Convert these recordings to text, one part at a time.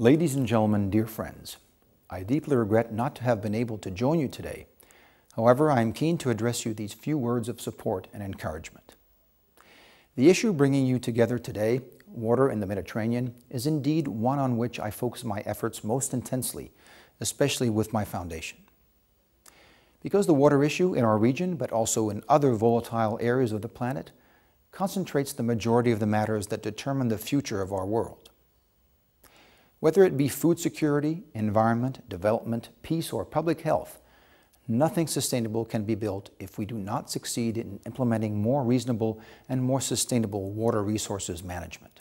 Ladies and gentlemen, dear friends, I deeply regret not to have been able to join you today. However, I am keen to address you these few words of support and encouragement. The issue bringing you together today, water in the Mediterranean, is indeed one on which I focus my efforts most intensely, especially with my foundation. Because the water issue in our region, but also in other volatile areas of the planet, concentrates the majority of the matters that determine the future of our world. Whether it be food security, environment, development, peace, or public health, nothing sustainable can be built if we do not succeed in implementing more reasonable and more sustainable water resources management.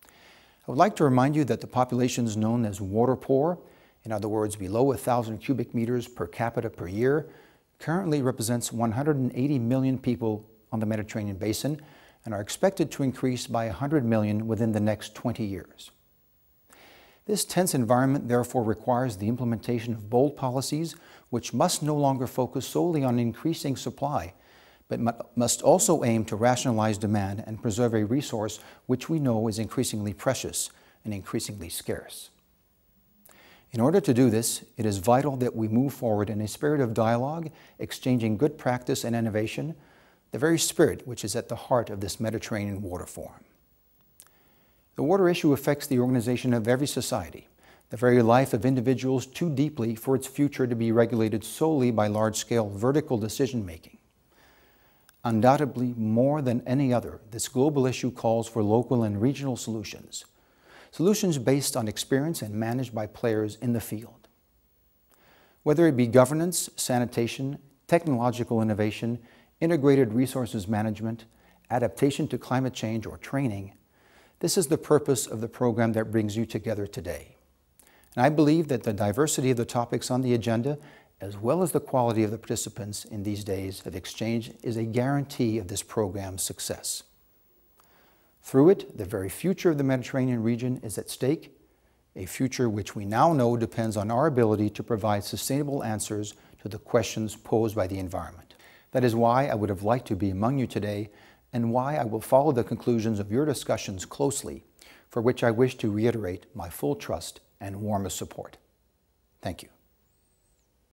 I would like to remind you that the populations known as water poor, in other words, below 1,000 cubic meters per capita per year, currently represents 180 million people on the Mediterranean basin and are expected to increase by 100 million within the next 20 years. This tense environment therefore requires the implementation of bold policies which must no longer focus solely on increasing supply, but must also aim to rationalize demand and preserve a resource which we know is increasingly precious and increasingly scarce. In order to do this, it is vital that we move forward in a spirit of dialogue, exchanging good practice and innovation, the very spirit which is at the heart of this Mediterranean Water Forum. The water issue affects the organization of every society, the very life of individuals too deeply for its future to be regulated solely by large-scale vertical decision-making. Undoubtedly, more than any other, this global issue calls for local and regional solutions, solutions based on experience and managed by players in the field. Whether it be governance, sanitation, technological innovation, integrated resources management, adaptation to climate change, or training, this is the purpose of the program that brings you together today. And I believe that the diversity of the topics on the agenda, as well as the quality of the participants in these days of exchange, is a guarantee of this program's success. Through it, the very future of the Mediterranean region is at stake, a future which we now know depends on our ability to provide sustainable answers to the questions posed by the environment. That is why I would have liked to be among you today, and why I will follow the conclusions of your discussions closely, for which I wish to reiterate my full trust and warmest support. Thank you.